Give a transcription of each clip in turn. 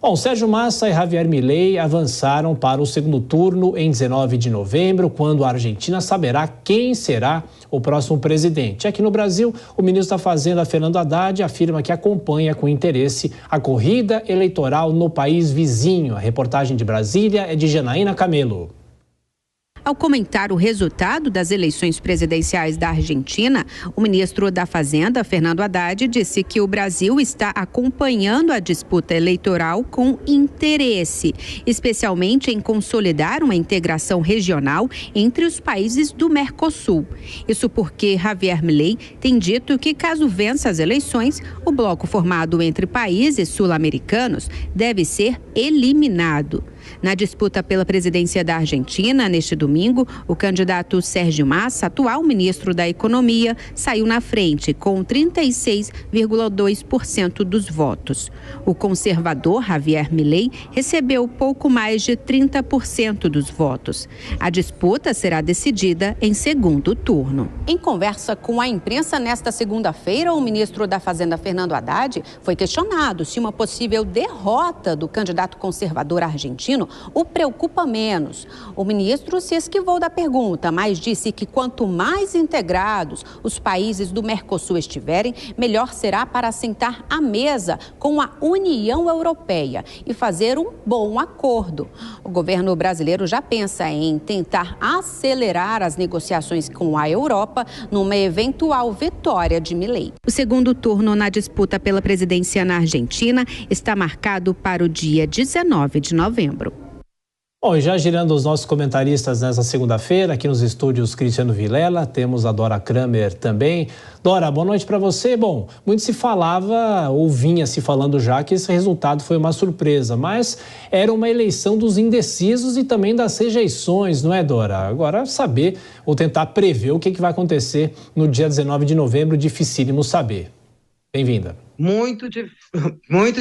Bom, Sérgio Massa e Javier Milei avançaram para o segundo turno em 19 de novembro, quando a Argentina saberá quem será o próximo presidente. Aqui no Brasil, o ministro da Fazenda, Fernando Haddad, afirma que acompanha com interesse a corrida eleitoral no país vizinho. A reportagem de Brasília é de Janaína Camelo. Ao comentar o resultado das eleições presidenciais da Argentina, o ministro da Fazenda, Fernando Haddad, disse que o Brasil está acompanhando a disputa eleitoral com interesse, especialmente em consolidar uma integração regional entre os países do Mercosul. Isso porque Javier Milei tem dito que, caso vença as eleições, o bloco formado entre países sul-americanos deve ser eliminado. Na disputa pela presidência da Argentina, neste domingo, o candidato Sérgio Massa, atual ministro da Economia, saiu na frente com 36,2% dos votos. O conservador Javier Milei recebeu pouco mais de 30% dos votos. A disputa será decidida em segundo turno. Em conversa com a imprensa nesta segunda-feira, o ministro da Fazenda, Fernando Haddad, foi questionado se uma possível derrota do candidato conservador argentino o preocupa menos. O ministro se esquivou da pergunta, mas disse que quanto mais integrados os países do Mercosul estiverem, melhor será para sentar à mesa com a União Europeia e fazer um bom acordo. O governo brasileiro já pensa em tentar acelerar as negociações com a Europa numa eventual vitória de Milei. O segundo turno na disputa pela presidência na Argentina está marcado para o dia 19 de novembro. Bom, e já girando os nossos comentaristas nessa segunda-feira, aqui nos estúdios Cristiano Vilela, temos a Dora Kramer também. Dora, boa noite para você. Bom, muito se falava, ou vinha se falando já, que esse resultado foi uma surpresa, mas era uma eleição dos indecisos e também das rejeições, não é, Dora? Agora, saber ou tentar prever o que vai acontecer no dia 19 de novembro, dificílimo saber. Bem-vinda. Muito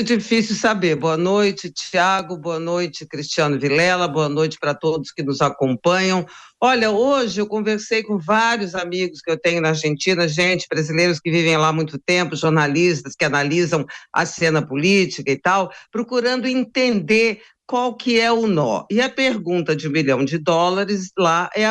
difícil saber. Boa noite, Tiago, boa noite, Cristiano Vilela, boa noite para todos que nos acompanham. Olha, hoje eu conversei com vários amigos que eu tenho na Argentina, gente, brasileiros que vivem lá há muito tempo, jornalistas que analisam a cena política e tal, procurando entender qual que é o nó. E a pergunta de $1 milhão lá é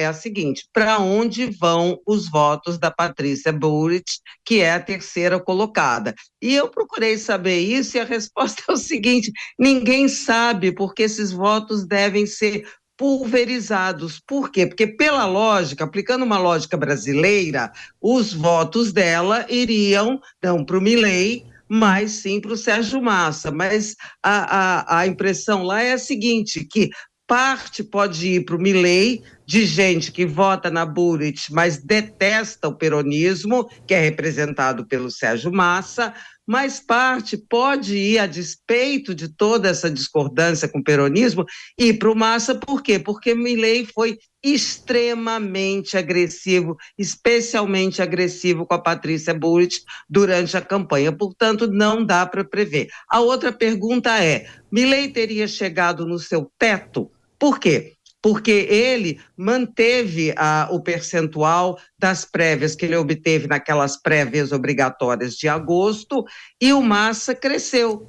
a seguinte: para onde vão os votos da Patrícia Bullrich, que é a terceira colocada? E eu procurei saber isso e a resposta é o seguinte: ninguém sabe, porque esses votos devem ser pulverizados. Por quê? Porque pela lógica, aplicando uma lógica brasileira, os votos dela iriam não para o Milei, mas sim para o Sérgio Massa. Mas a impressão lá é a seguinte, que parte pode ir para o Milei, de gente que vota na Bullrich, mas detesta o peronismo, que é representado pelo Sérgio Massa, mas parte pode ir, a despeito de toda essa discordância com o peronismo, ir para o Massa. Por quê? Porque Milei foi extremamente agressivo, especialmente agressivo com a Patrícia Bullrich durante a campanha. Portanto, não dá para prever. A outra pergunta é: Milei teria chegado no seu teto? Por quê? Porque ele manteve o percentual das prévias que ele obteve naquelas prévias obrigatórias de agosto, e o Massa cresceu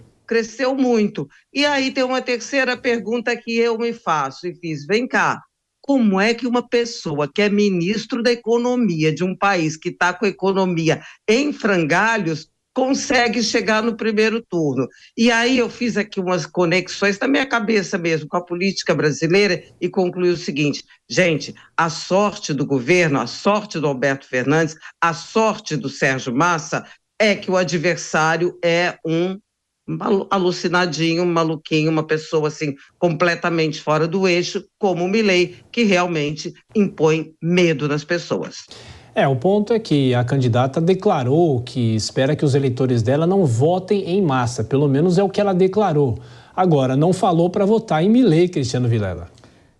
muito. E aí tem uma terceira pergunta que eu me faço e fiz: vem cá, como é que uma pessoa que é ministro da Economia de um país que está com a economia em frangalhos consegue chegar no primeiro turno? E aí eu fiz aqui umas conexões na minha cabeça mesmo com a política brasileira e concluí o seguinte: gente, a sorte do governo, a sorte do Alberto Fernandes, a sorte do Sérgio Massa é que o adversário é um alucinadinho, um maluquinho, uma pessoa assim completamente fora do eixo, como o Milei, que realmente impõe medo nas pessoas. O ponto é que a candidata declarou que espera que os eleitores dela não votem em massa, pelo menos é o que ela declarou. Agora, não falou para votar em Milei, Cristiano Vilela.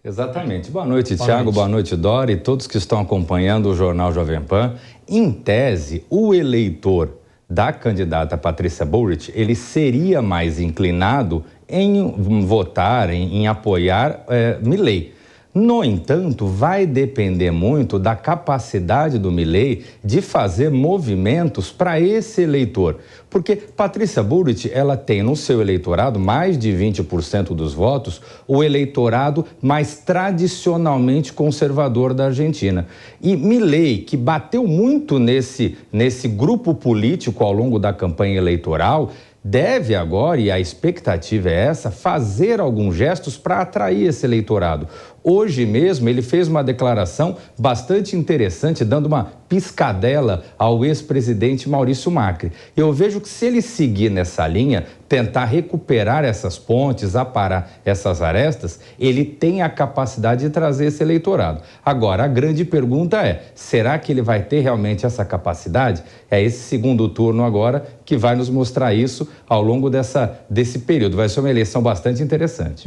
Exatamente. Boa noite, Tiago, boa noite, Dora, e todos que estão acompanhando o Jornal Jovem Pan. Em tese, o eleitor da candidata Patrícia Bullrich, ele seria mais inclinado em votar, em apoiar Milei. No entanto, vai depender muito da capacidade do Milei de fazer movimentos para esse eleitor. Porque Patrícia Bullrich, ela tem no seu eleitorado, mais de 20% dos votos, o eleitorado mais tradicionalmente conservador da Argentina. E Milei, que bateu muito nesse grupo político ao longo da campanha eleitoral, deve agora, e a expectativa é essa, fazer alguns gestos para atrair esse eleitorado. Hoje mesmo ele fez uma declaração bastante interessante, dando uma piscadela ao ex-presidente Maurício Macri. Eu vejo que se ele seguir nessa linha, tentar recuperar essas pontes, aparar essas arestas, ele tem a capacidade de trazer esse eleitorado. Agora, a grande pergunta é, será que ele vai ter realmente essa capacidade? É esse segundo turno agora que vai nos mostrar isso ao longo desse período. Vai ser uma eleição bastante interessante.